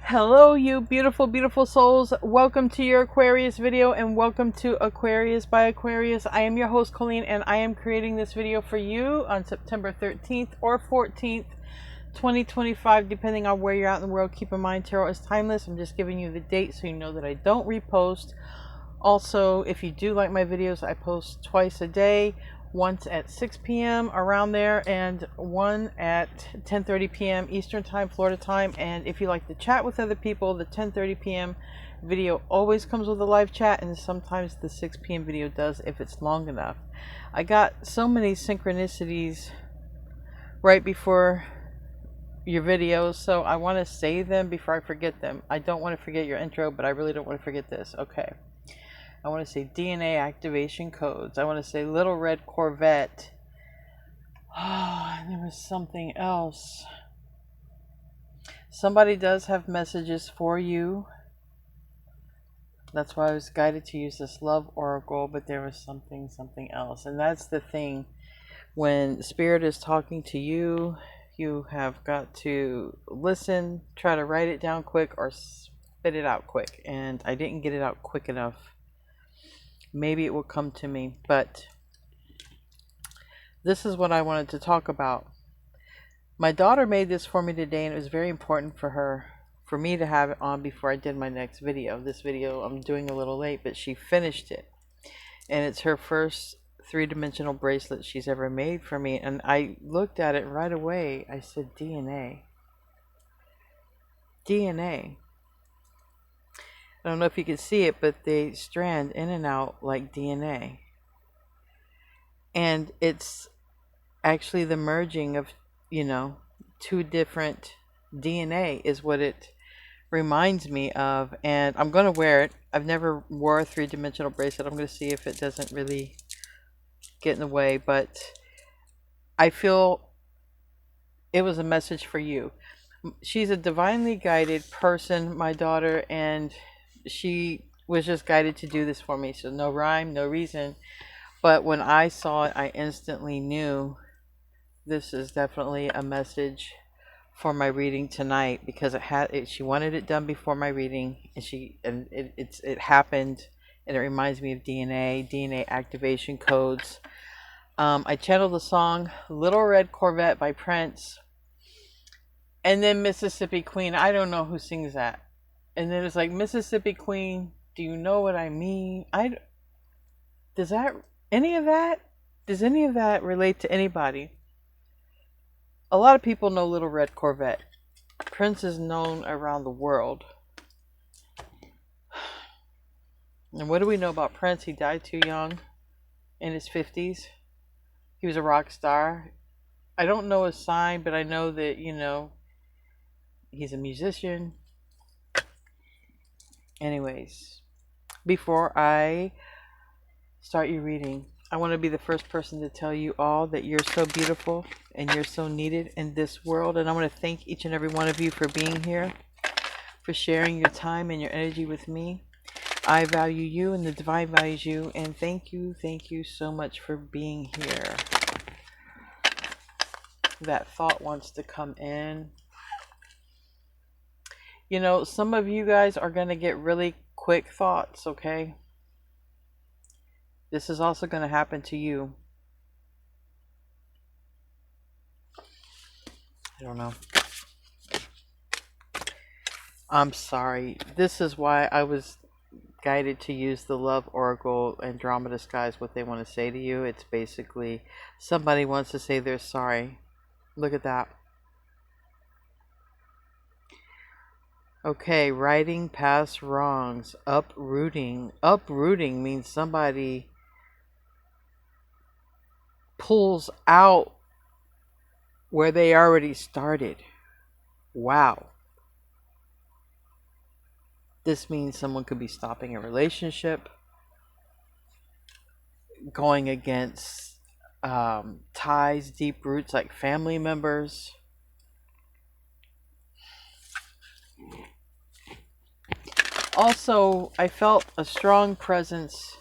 Hello, you beautiful, beautiful souls. Welcome to your Aquarius video and welcome to Aquarius by Aquarius. I am your host, Colleen, and I am creating this video for you on September 13th or 14th, 2025, depending on where you're at in the world. Keep in mind, tarot is timeless. I'm just giving you the date so you know that I don't repost. Also, if you do like my videos, I post twice a day. Once at 6 p.m. around there and one at 10:30 p.m. Eastern time, Florida time. And if you like to chat with other people, the 10:30 p.m. video always comes with a live chat, and sometimes the 6 p.m. video does if it's long enough. I got so many synchronicities right before your videos, so I want to say them before I forget them. I don't want to forget your intro, but I really don't want to forget this. Okay. I want to say DNA activation codes. I want to say Little Red Corvette. Oh, and there was something else. Somebody does have messages for you. That's why I was guided to use this love oracle, but there was something else. And that's the thing. When Spirit is talking to you, you have got to listen, try to write it down quick or spit it out quick. And I didn't get it out quick enough. Maybe it will come to me, but this is what I wanted to talk about. My daughter made this for me today, and it was very important for me to have it on before I did my next video. This video I'm doing a little late, but she finished it. And it's her first three-dimensional bracelet she's ever made for me. And I looked at it right away. I said, DNA. DNA. I don't know if you can see it, but they strand in and out like DNA. And it's actually the merging of, two different DNA is what it reminds me of. And I'm going to wear it. I've never wore a three-dimensional bracelet. I'm going to see if it doesn't really get in the way. But I feel it was a message for you. She's a divinely guided person, my daughter, and she was just guided to do this for me. So no rhyme, no reason. But when I saw it, I instantly knew this is definitely a message for my reading tonight, because she wanted it done before my reading, and it happened, and it reminds me of DNA activation codes. I channeled the song Little Red Corvette by Prince, and then Mississippi Queen. I don't know who sings that. And then it's like, Mississippi Queen, do you know what I mean? Does any of that relate to anybody? A lot of people know Little Red Corvette. Prince is known around the world. And what do we know about Prince? He died too young, in his 50s. He was a rock star. I don't know his sign, but I know that, he's a musician. Anyways, before I start your reading, I want to be the first person to tell you all that you're so beautiful and you're so needed in this world. And I want to thank each and every one of you for being here, for sharing your time and your energy with me. I value you and the divine values you. And thank you so much for being here. That thought wants to come in. Some of you guys are going to get really quick thoughts, okay? This is also going to happen to you. I don't know. I'm sorry. This is why I was guided to use the Love Oracle. Andromeda Sky is what they want to say to you. It's basically somebody wants to say they're sorry. Look at that. Okay, righting past wrongs. Uprooting. Uprooting means somebody pulls out where they already started. Wow. This means someone could be stopping a relationship, going against ties, deep roots like family members. Also, I felt a strong presence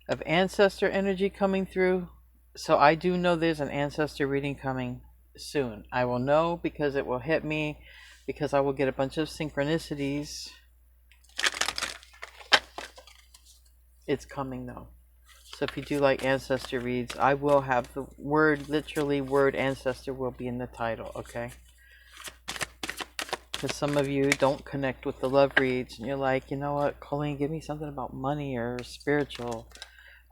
of ancestor energy coming through. So I do know there's an ancestor reading coming soon. I will know because it will hit me because I will get a bunch of synchronicities. It's coming though. So if you do like ancestor reads, I will have the word, literally word ancestor will be in the title, okay? Because some of you don't connect with the love reads and you're like, you know what, Colleen, give me something about money or spiritual.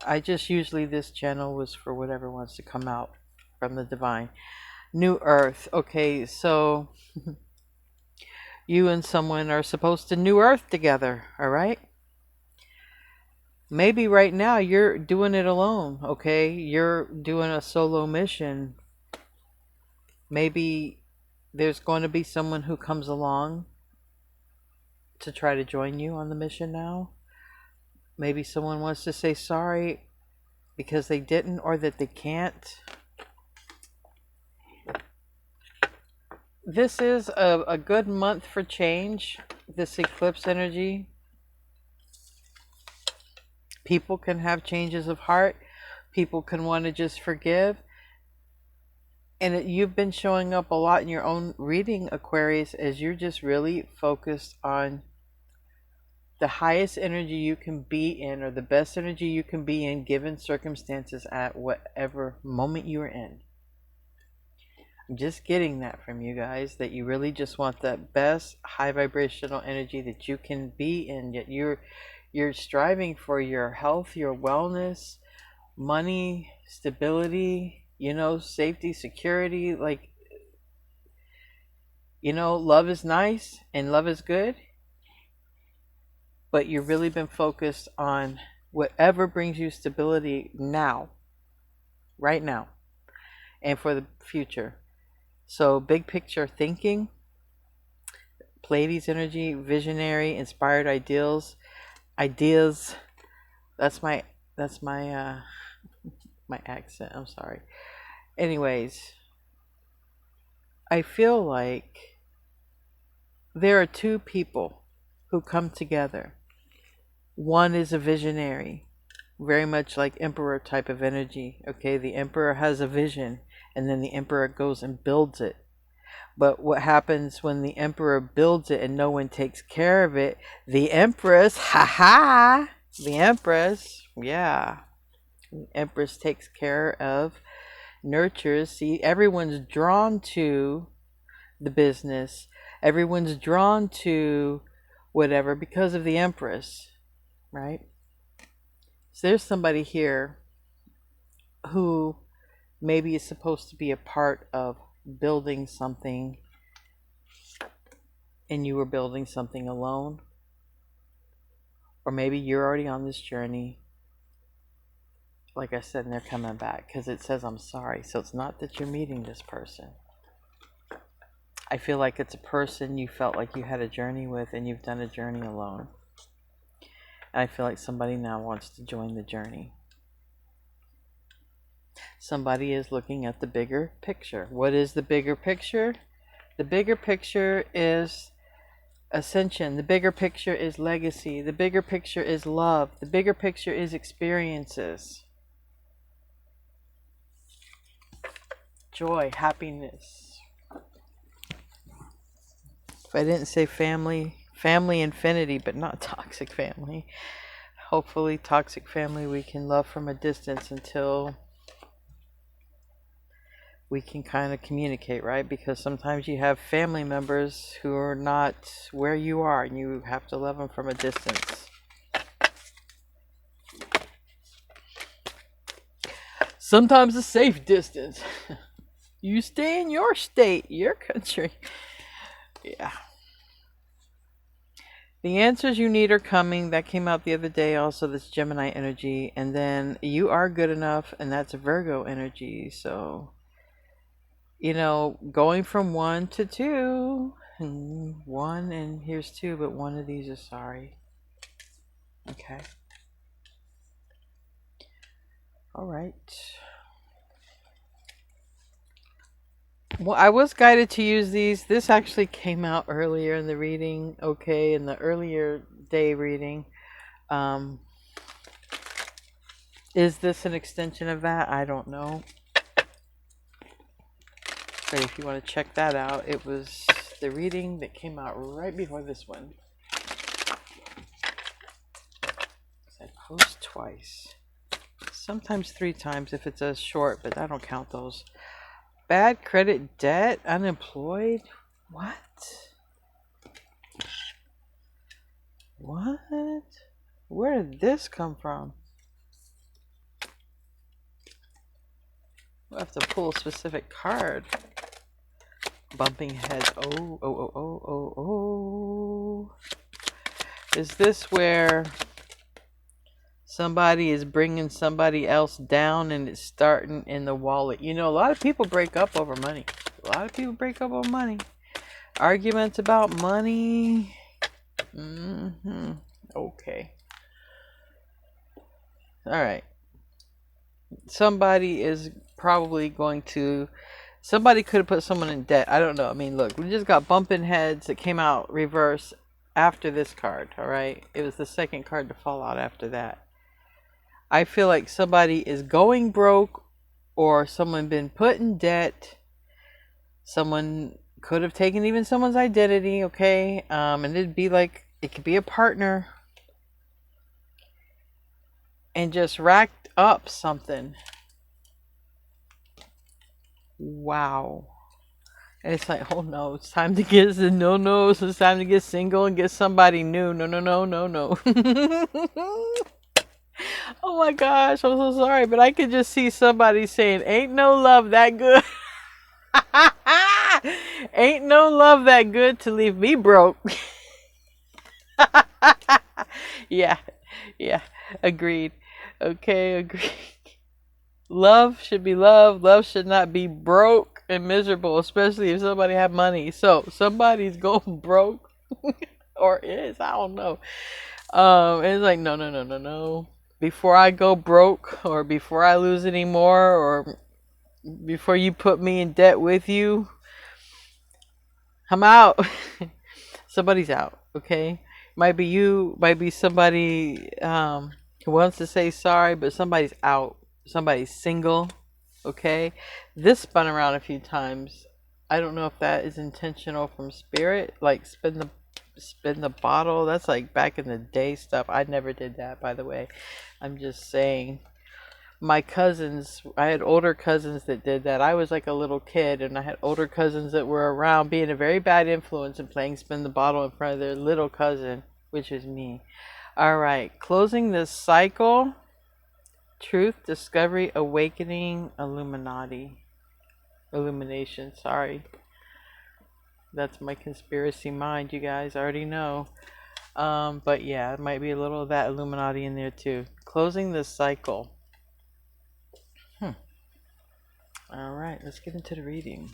I just usually, this channel was for whatever wants to come out from the divine. New Earth. Okay, so you and someone are supposed to new Earth together, all right? Maybe right now you're doing it alone, okay? You're doing a solo mission. Maybe there's going to be someone who comes along to try to join you on the mission now. Maybe someone wants to say sorry because they didn't or that they can't. This is a good month for change, this eclipse energy. People can have changes of heart. People can want to just forgive. And you've been showing up a lot in your own reading, Aquarius, as you're just really focused on the highest energy you can be in, or the best energy you can be in given circumstances at whatever moment you're in. I'm just getting that from you guys, that you really just want the best high vibrational energy that you can be in, yet you're striving for your health, your wellness, money, stability, you know, safety, security. Like, you know, love is nice and love is good, but you've really been focused on whatever brings you stability now, right now, and for the future. So big picture thinking, Pleiades energy, visionary, inspired ideals. That's my my accent, I'm sorry. Anyways, I feel like there are two people who come together. One is a visionary, very much like emperor type of energy. Okay, the emperor has a vision and then the emperor goes and builds it. But what happens when the emperor builds it and no one takes care of it? The empress, the empress, yeah. The empress takes care of, nurtures. See, everyone's drawn to the business. Everyone's drawn to whatever because of the empress, right? So there's somebody here who maybe is supposed to be a part of building something and you were building something alone. Or maybe you're already on this journey. Like I said, and they're coming back because it says I'm sorry. So it's not that you're meeting this person. I feel like it's a person you felt like you had a journey with and you've done a journey alone. And I feel like somebody now wants to join the journey. Somebody is looking at the bigger picture. What is the bigger picture? The bigger picture is ascension. The bigger picture is legacy. The bigger picture is love. The bigger picture is experiences. Joy, happiness. If I didn't say family, family infinity, but not toxic family. Hopefully toxic family we can love from a distance until we can kind of communicate, right? Because sometimes you have family members who are not where you are and you have to love them from a distance. Sometimes a safe distance. You stay in your state, your country. Yeah. The answers you need are coming. That came out the other day also, this Gemini energy. And then you are good enough, and that's Virgo energy. So, you know, going from 1 to 2. 1 and here's 2, but one of these is sorry. Okay. All right. Well, I was guided to use these. This actually came out earlier in the reading, okay, in the earlier day reading. Is this an extension of that? I don't know. But if you want to check that out, it was to the reading that came out right before this one. I post twice. Sometimes 3 times if it's a short, but I don't count those. Bad credit, debt, unemployed. What? What? Where did this come from? We'll have to pull a specific card. Bumping heads. Oh, oh, oh, oh, oh, oh. Is this where somebody is bringing somebody else down and it's starting in the wallet? You know, a lot of people break up over money. A lot of people break up over money. Arguments about money. Okay. All right. Somebody is probably going to... Somebody could have put someone in debt. I don't know. I mean, look, we just got bumping heads that came out reverse after this card, all right? It was the second card to fall out after that. I feel like somebody is going broke or someone been put in debt. Someone could have taken even someone's identity, okay? And it'd be like, it could be a partner and just racked up something. Wow. And it's like, oh no, it's time to get it's time to get single and get somebody new. No. Oh my gosh, I'm so sorry, but I could just see somebody saying, ain't no love that good. Ain't no love that good to leave me broke. Yeah, agreed. Okay, agreed. Love should be love. Love should not be broke and miserable, especially if somebody have money. So somebody's going broke or is, I don't know. It's like, no. Before I go broke or before I lose any more or before you put me in debt with you, I'm out. Somebody's out, okay? Might be you, might be somebody who wants to say sorry, but somebody's out. Somebody's single, okay? This spun around a few times. I don't know if that is intentional from spirit, like spin the bottle. That's like back in the day stuff. I never did that, by the way. I'm just saying. My cousins, I had older cousins that did that. I was like a little kid, and I had older cousins that were around being a very bad influence and playing spin the bottle in front of their little cousin, which is me. All right, closing this cycle. Truth, discovery, awakening, illumination, sorry. That's my conspiracy mind, you guys already know. But yeah, it might be a little of that Illuminati in there too. Closing this cycle. Alright, let's get into the reading.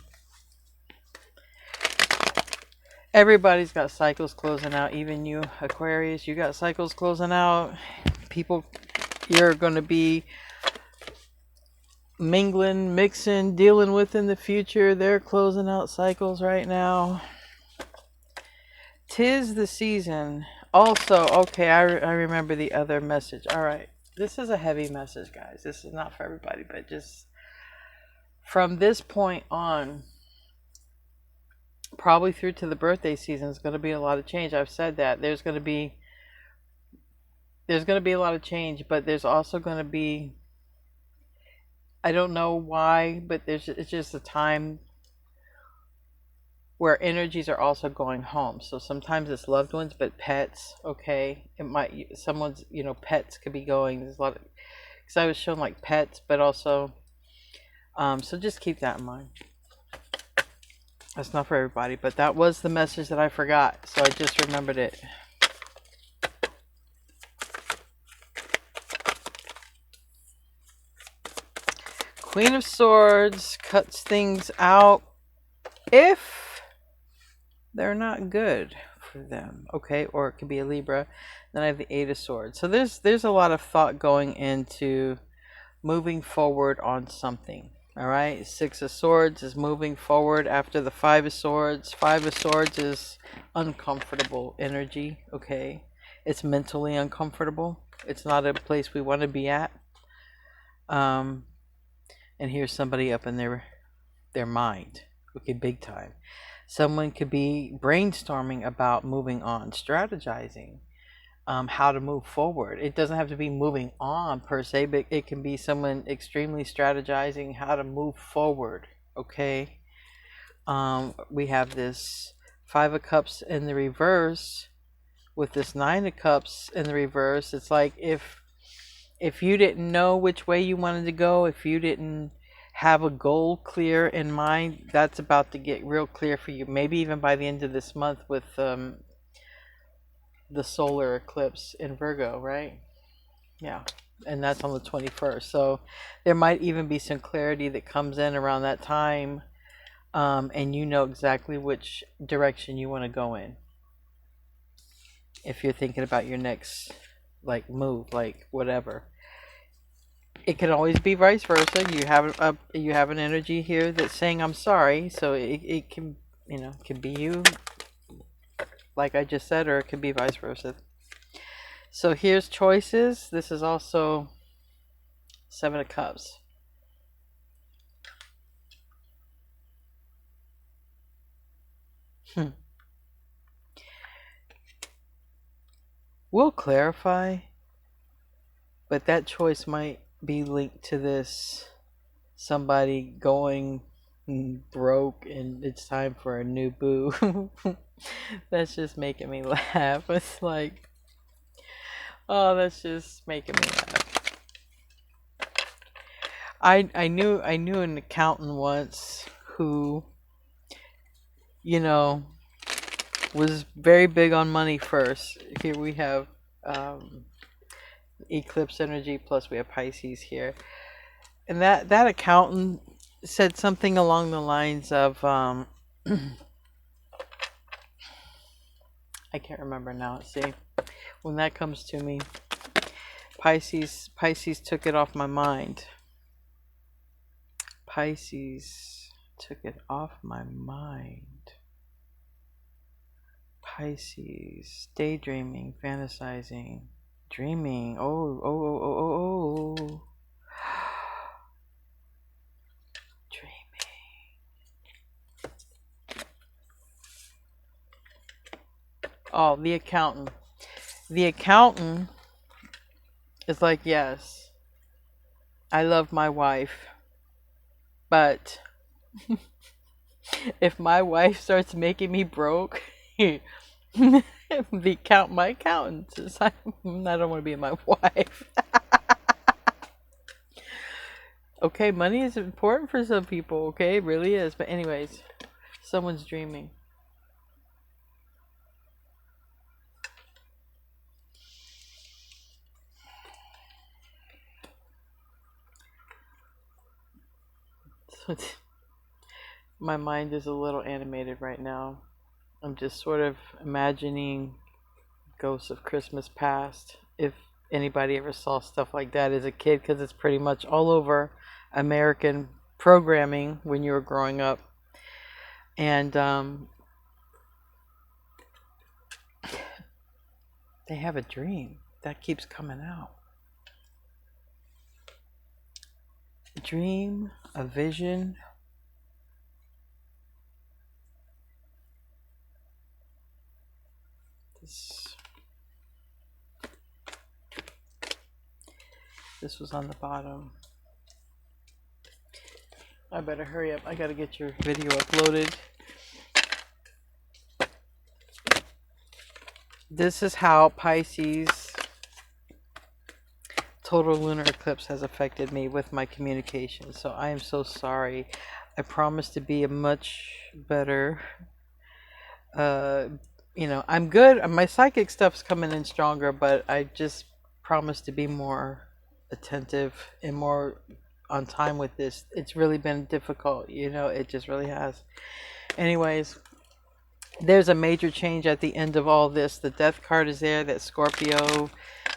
Everybody's got cycles closing out, even you, Aquarius, you got cycles closing out. People you're going to be mingling, mixing, dealing with in the future. They're closing out cycles right now. 'Tis the season. Also, okay, I remember the other message. All right. This is a heavy message, guys. This is not for everybody, but just from this point on, probably through to the birthday season, is going to be a lot of change. I've said that. There's going to be a lot of change, but there's also going to be, I don't know why, but it's just a time where energies are also going home. So sometimes it's loved ones, but pets, okay? It might, someone's, pets could be going. There's a lot of, because I was shown like pets, but also, so just keep that in mind. That's not for everybody, but that was the message that I forgot, so I just remembered it. Queen of Swords cuts things out if they're not good for them, okay? Or it could be a Libra. Then I have the Eight of Swords. So there's a lot of thought going into moving forward on something, all right? Six of Swords is moving forward after the Five of Swords. Five of Swords is uncomfortable energy, okay? It's mentally uncomfortable. It's not a place we want to be at. And here's somebody up in their mind, okay, big time. Someone could be brainstorming about moving on, strategizing how to move forward. It doesn't have to be moving on per se, but it can be someone extremely strategizing how to move forward. Okay. We have this Five of Cups in the reverse with this Nine of Cups in the reverse. It's like if you didn't know which way you wanted to go, if you didn't have a goal clear in mind, that's about to get real clear for you. Maybe even by the end of this month with the solar eclipse in Virgo, right? Yeah. And that's on the 21st. So there might even be some clarity that comes in around that time. And you know exactly which direction you want to go in. If you're thinking about your next like move, like whatever. It can always be vice versa. You have an energy here that's saying I'm sorry, so it can, you know, can be you, like I just said, or it could be vice versa. So here's choices. This is also Seven of Cups. We'll clarify, but that choice might be linked to this somebody going broke and it's time for a new boo. That's just making me laugh. It's like, oh, that's just making me laugh. I knew an accountant once who, you know, was very big on money first. Here we have eclipse energy, plus we have Pisces here. And that accountant said something along the lines of I can't remember now. Let's see. When that comes to me, Pisces took it off my mind. Pisces took it off my mind. Pisces, daydreaming, fantasizing, dreaming. Oh. Dreaming. Oh, the accountant. The accountant is like, yes, I love my wife, but if my wife starts making me broke, my accountant is like, I don't want to be my wife. Okay, money is important for some people. Okay, it really is. But anyways, someone's dreaming. My mind is a little animated right now. I'm just sort of imagining ghosts of Christmas past. If anybody ever saw stuff like that as a kid, because it's pretty much all over American programming when you were growing up. And they have a dream that keeps coming out. A dream, a vision. This was on the bottom. I better hurry up. I gotta get your video uploaded. This is how Pisces total lunar eclipse has affected me with my communication. So I am so sorry. I promise to be a much better, you know, I'm good. My psychic stuff's coming in stronger, but I just promise to be more attentive and more on time with this. It's really been difficult, you know, it just really has. Anyways, there's a major change at the end of all this. The death card is there. That's Scorpio.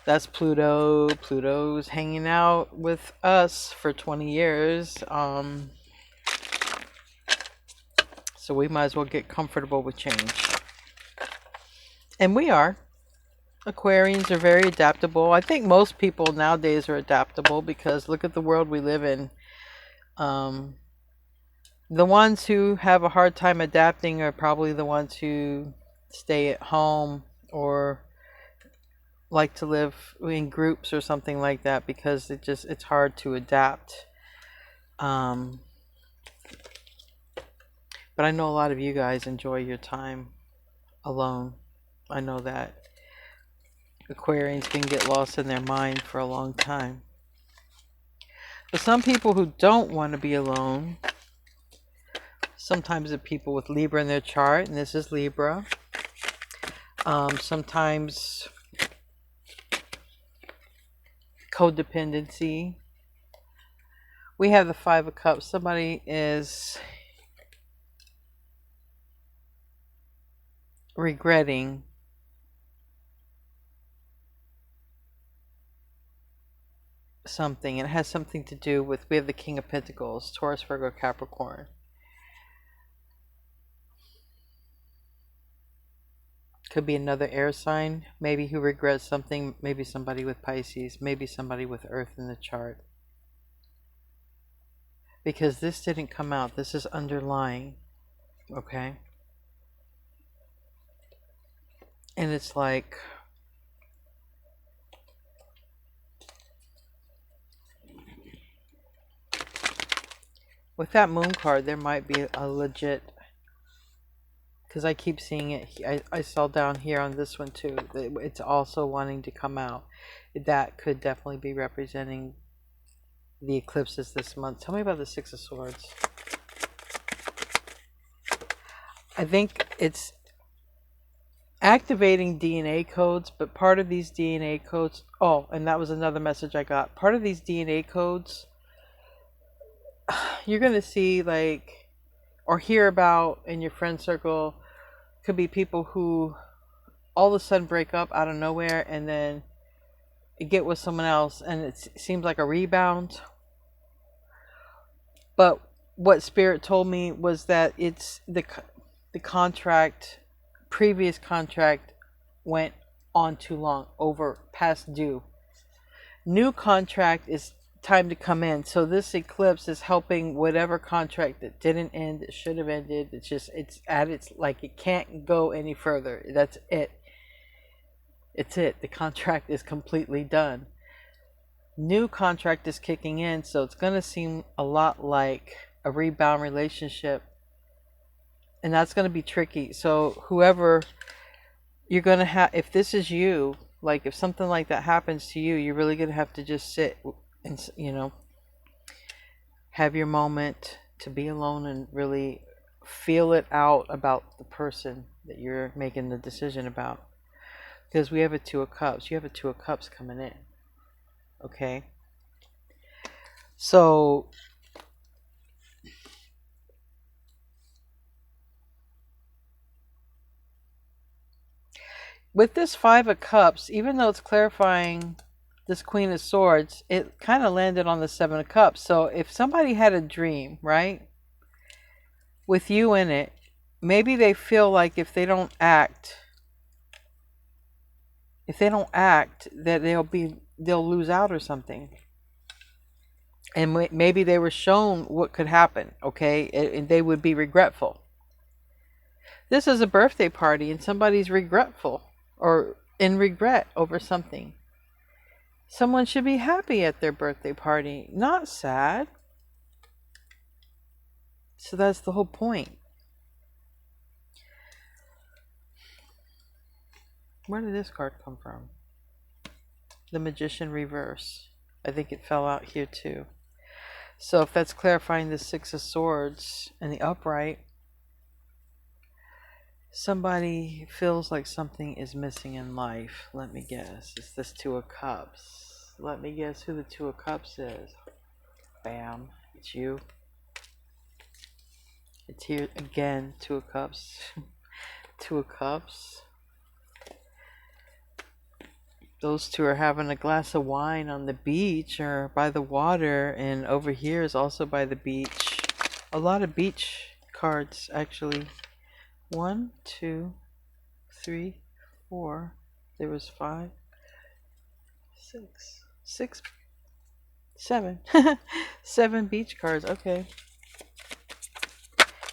That's Pluto. Pluto's hanging out with us for 20 years. So we might as well get comfortable with change. And we are. Aquarians are very adaptable. I think most people nowadays are adaptable because look at the world we live in. The ones who have a hard time adapting are probably the ones who stay at home or like to live in groups or something like that, because it's hard to adapt. Um, but I know a lot of you guys enjoy your time alone. I know that Aquarians can get lost in their mind for a long time. But some people who don't want to be alone, sometimes the people with Libra in their chart, and this is Libra. Sometimes codependency. We have the Five of Cups. Somebody is regretting something. It has something to do with, we have the King of Pentacles, Taurus, Virgo, Capricorn. Could be another air sign, maybe, who regrets something. Maybe somebody with Pisces, maybe somebody with Earth in the chart. Because this didn't come out. This is underlying. Okay? And it's like, with that Moon card, there might be a legit, because I keep seeing it. I saw down here on this one too. It's also wanting to come out. That could definitely be representing the eclipses this month. Tell me about the Six of Swords. I think it's activating DNA codes, but part of these DNA codes, oh, and that was another message I got. Part of these DNA codes, you're going to see, like, or hear about in your friend circle, could be people who all of a sudden break up out of nowhere and then get with someone else, and it seems like a rebound. But what Spirit told me was that it's the contract, previous contract went on too long, over past due. New contract is time to come in. So this eclipse is helping whatever contract that didn't end, it should have ended. It's at its, like, it can't go any further. That's it. It's it. The contract is completely done. New contract is kicking in, so it's going to seem a lot like a rebound relationship. And that's going to be tricky. So whoever you're going to have, if this is you, like if something like that happens to you, you're really going to have to just sit and, you know, have your moment to be alone and really feel it out about the person that you're making the decision about. Because we have a Two of Cups. You have a Two of Cups coming in. Okay? So with this Five of Cups, even though it's clarifying this Queen of Swords, it kind of landed on the Seven of Cups. So if somebody had a dream, right, with you in it, maybe they feel like if they don't act, that they'll lose out or something. And maybe they were shown what could happen, okay, and they would be regretful. This is a birthday party and somebody's regretful or in regret over something. Someone should be happy at their birthday party, not sad. So that's the whole point. Where did this card come from? The Magician reverse. I think it fell out here too. So if that's clarifying the Six of Swords and the upright, somebody feels like something is missing in life. Let me guess. It's this Two of Cups. Let me guess who the Two of Cups is. Bam. It's you. It's here again. Two of Cups. Two of Cups. Those two are having a glass of wine on the beach or by the water, and over here is also by the beach. A lot of beach cards, actually. 1, 2, 3, 4. There was 5, 6, 7. 7 beach cards. Okay.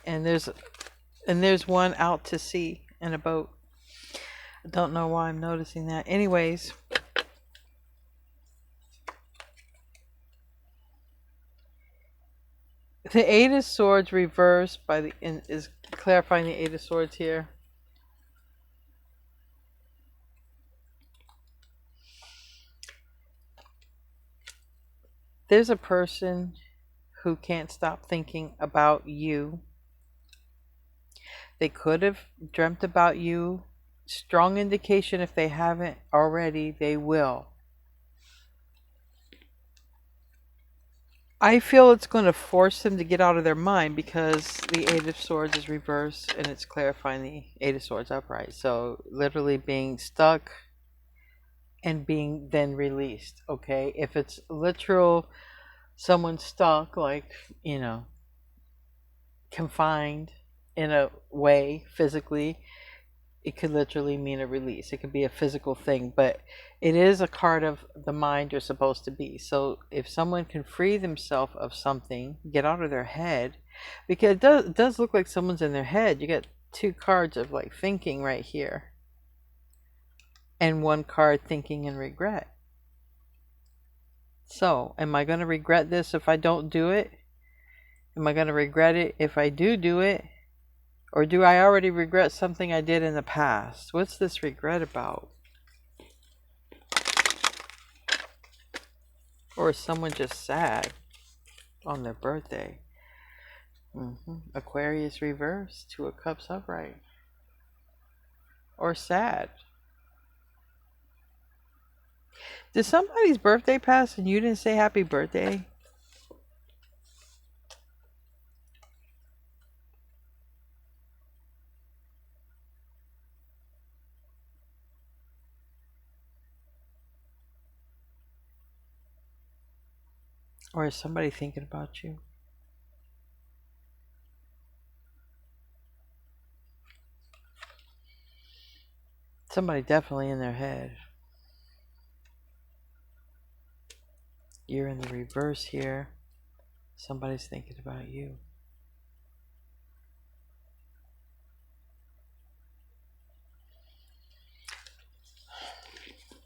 And there's one out to sea in a boat. I don't know why I'm noticing that. Anyways, the Eight of Swords reversed by is clarifying the Eight of Swords here. There's a person who can't stop thinking about you. They could have dreamt about you. Strong indication, if they haven't already, they will. I feel it's going to force them to get out of their mind because the Eight of Swords is reversed and it's clarifying the Eight of Swords upright. So literally being stuck and being then released. Okay, if it's literal, someone stuck, like, you know, confined in a way physically, it could literally mean a release. It could be a physical thing, but it is a card of the mind you're supposed to be. So if someone can free themselves of something, get out of their head, because it does look like someone's in their head. You get two cards of like thinking right here, and one card thinking and regret. So am I going to regret this if I don't do it? Am I going to regret it if I do it? Or do I already regret something I did in the past? What's this regret about? Or is someone just sad on their birthday? Aquarius reverse, Two of Cups upright. Or sad. Did somebody's birthday pass and you didn't say happy birthday? Or is somebody thinking about you? Somebody definitely in their head. You're in the reverse here. Somebody's thinking about you.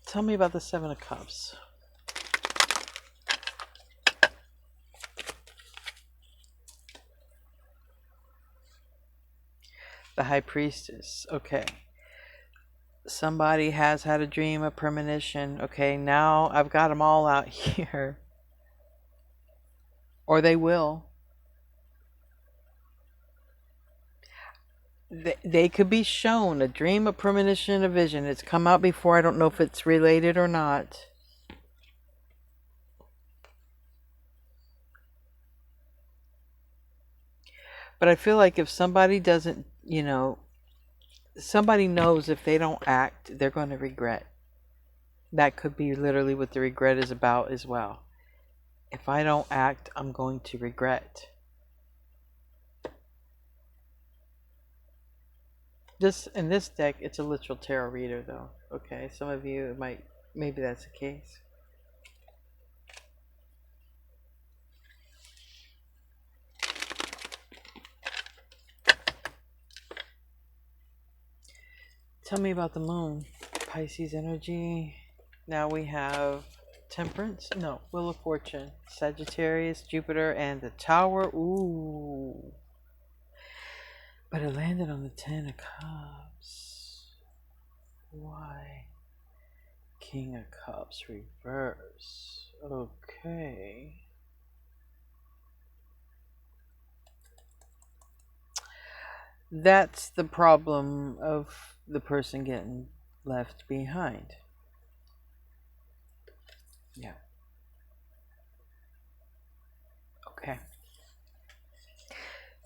Tell me about the Seven of Cups. The High Priestess. Okay. Somebody has had a dream, a premonition. Okay, now I've got them all out here. Or they will. They could be shown a dream, a premonition, a vision. It's come out before. I don't know if it's related or not. But I feel like if somebody doesn't, you know, somebody knows if they don't act, they're going to regret. That could be literally what the regret is about as well. If I don't act, I'm going to regret. In this deck, it's a literal tarot reader, though. Okay, some of you maybe that's the case. Tell me about the moon. Pisces energy. Now we have Temperance. No, Wheel of Fortune. Sagittarius, Jupiter, and the Tower. Ooh. But it landed on the Ten of Cups. Why? King of Cups reverse. Okay. That's the problem of the person getting left behind. Yeah. Okay.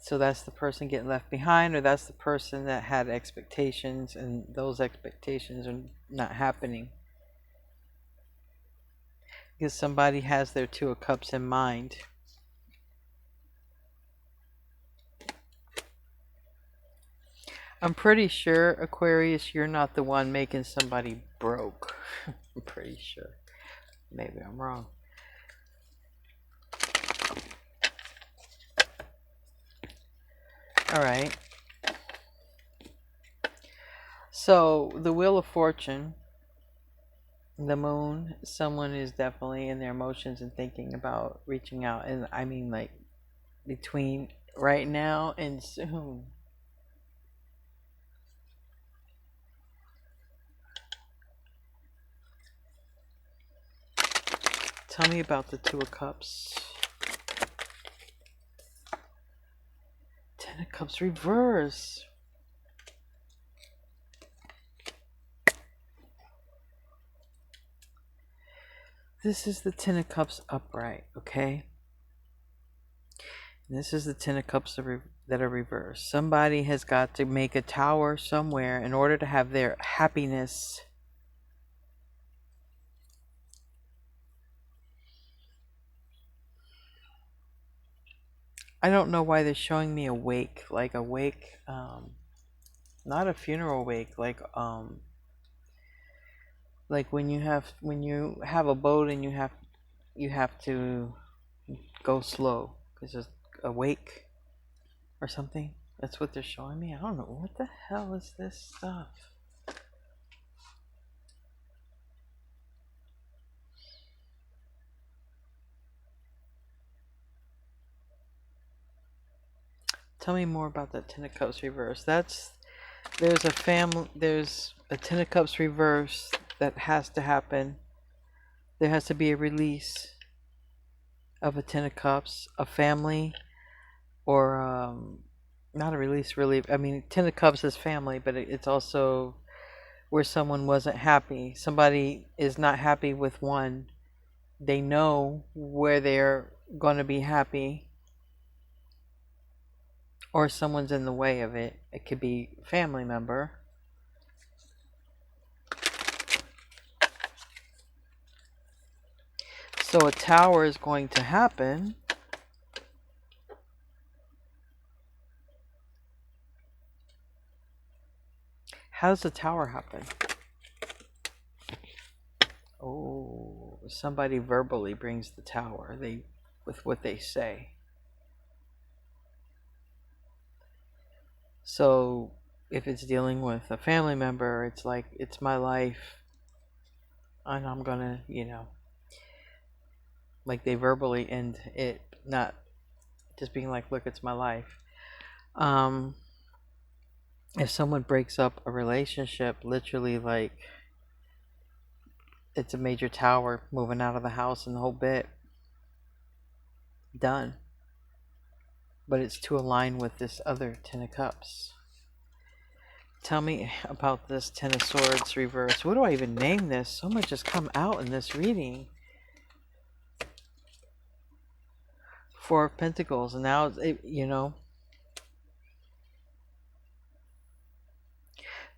So that's the person getting left behind, or that's the person that had expectations and those expectations are not happening. Because somebody has their Two of Cups in mind. I'm pretty sure, Aquarius, you're not the one making somebody broke. I'm pretty sure. Maybe I'm wrong. All right. So the Wheel of Fortune, the moon, someone is definitely in their emotions and thinking about reaching out. And I mean, like, between right now and soon. Tell me about the Two of Cups. Ten of Cups reverse. This is the Ten of Cups upright, okay? And this is the Ten of Cups that are reversed. Somebody has got to make a tower somewhere in order to have their happiness. I don't know why they're showing me a wake, like a wake, not a funeral wake, like when you have a boat and you have to go slow because it's a wake or something. That's what they're showing me. I don't know what the hell is this stuff. Tell me more about that Ten of Cups reverse. There's a Ten of Cups reverse that has to happen. There has to be a release of a Ten of Cups, a family, or not a release really. I mean, Ten of Cups is family, but it's also where someone wasn't happy. Somebody is not happy with one. They know where they're going to be happy, or someone's in the way of it. It could be a family member. So a tower is going to happen. How does the tower happen? Oh, somebody verbally brings the tower. With what they say. So if it's dealing with a family member, it's like, it's my life, and I'm gonna, like, they verbally end it, not just being like, look, it's my life. If someone breaks up a relationship, literally, like, it's a major tower, moving out of the house and the whole bit. Done. But it's to align with this other Ten of Cups. Tell me about this Ten of Swords reverse. What do I even name this? So much has come out in this reading. Four of Pentacles. And now,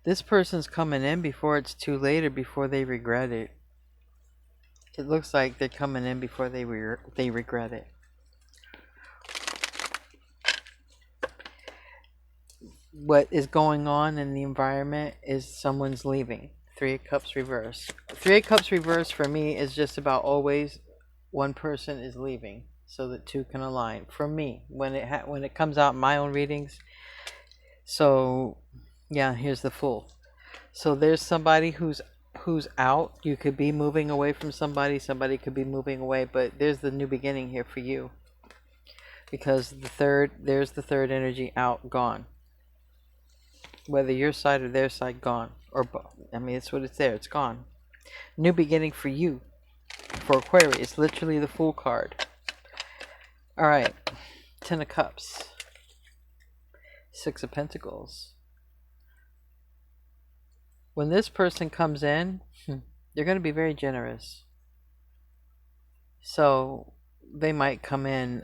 this person's coming in before it's too late or before they regret it. It looks like they're coming in before they regret it. What is going on in the environment is someone's leaving. Three of Cups reverse. Three of Cups reverse for me is just about always one person is leaving so that two can align. For me, when it comes out in my own readings. So, yeah, here's the Fool. So there's somebody who's out. You could be moving away from somebody. Somebody could be moving away, but there's the new beginning here for you. Because there's the third energy out, gone. Whether your side or their side, gone. Or, I mean, it's what it's there. It's gone. New beginning for you. For Aquarius. Literally the Fool card. Alright. Ten of Cups. Six of Pentacles. When this person comes in, they're going to be very generous. So, they might come in,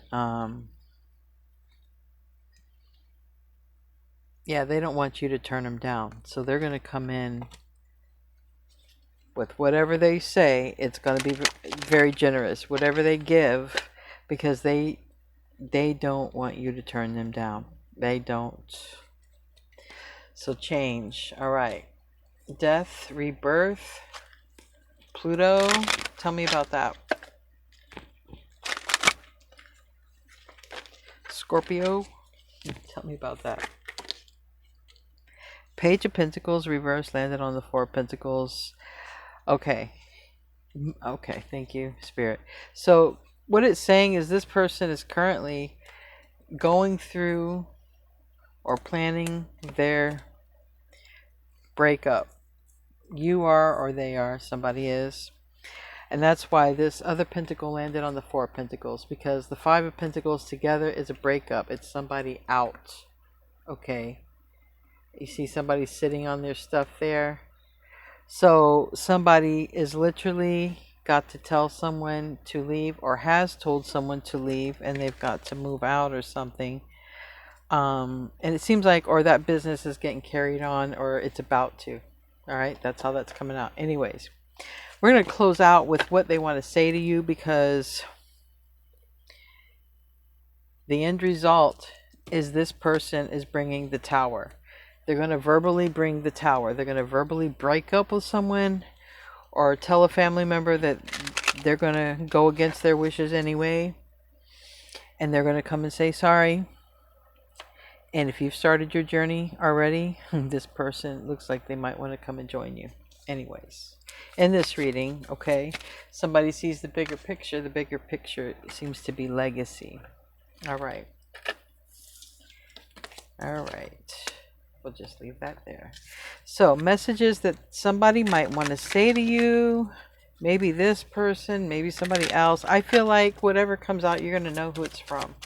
yeah, they don't want you to turn them down. So they're going to come in with whatever they say. It's going to be very generous. Whatever they give, because they don't want you to turn them down. They don't. So change. All right. Death, rebirth, Pluto. Tell me about that. Scorpio. Tell me about that. Page of Pentacles reverse landed on the Four of Pentacles. Okay. Okay, thank you, Spirit. So what it's saying is this person is currently going through or planning their breakup. You are, or they are, somebody is. And that's why this other pentacle landed on the Four of Pentacles, because the Five of Pentacles together is a breakup. It's somebody out. Okay. You see somebody sitting on their stuff there. So somebody is literally got to tell someone to leave, or has told someone to leave, and they've got to move out or something. And it seems like, or that business is getting carried on, or it's about to. All right, that's how that's coming out. Anyways, we're going to close out with what they want to say to you, because the end result is this person is bringing the Tower. They're going to verbally bring the Tower. They're going to verbally break up with someone, or tell a family member that they're going to go against their wishes anyway. And they're going to come and say sorry. And if you've started your journey already, this person looks like they might want to come and join you. Anyways, in this reading, okay, somebody sees the bigger picture. The bigger picture seems to be legacy. All right. All right. We'll just leave that there. So, messages that somebody might want to say to you. Maybe this person, maybe somebody else. I feel like whatever comes out, you're going to know who it's from.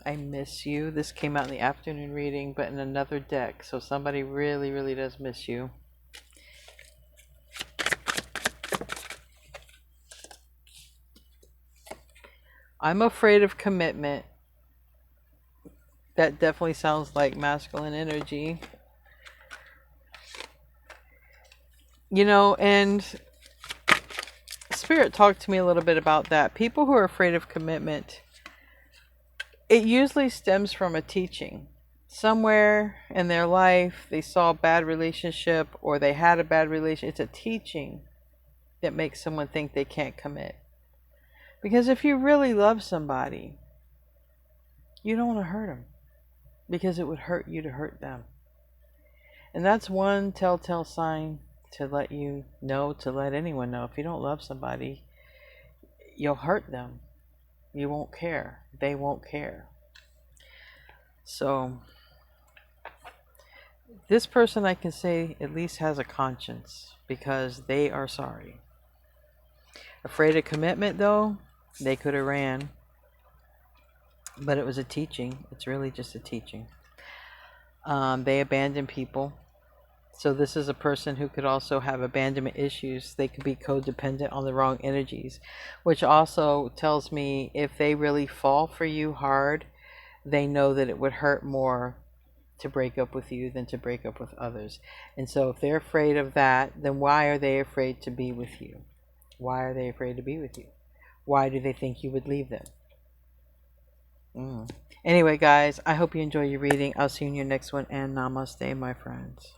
I miss you. This came out in the afternoon reading, but in another deck. So somebody really, really does miss you. I'm afraid of commitment. That definitely sounds like masculine energy. You know, and Spirit talked to me a little bit about that. People who are afraid of commitment, it usually stems from a teaching. Somewhere in their life, they saw a bad relationship, or they had a bad relationship. It's a teaching that makes someone think they can't commit. Because if you really love somebody, you don't want to hurt them, because it would hurt you to hurt them. And that's one telltale sign to let you know, to let anyone know. If you don't love somebody, you'll hurt them. You won't care. They won't care. So, this person, I can say, at least has a conscience, because they are sorry. Afraid of commitment, though, they could have ran. But it was a teaching. It's really just a teaching. They abandon people. So this is a person who could also have abandonment issues. They could be codependent on the wrong energies, which also tells me if they really fall for you hard, they know that it would hurt more to break up with you than to break up with others. And so if they're afraid of that, then why are they afraid to be with you? Why are they afraid to be with you? Why do they think you would leave them? Anyway, guys, I hope you enjoy your reading. I'll see you in your next one, and namaste, my friends.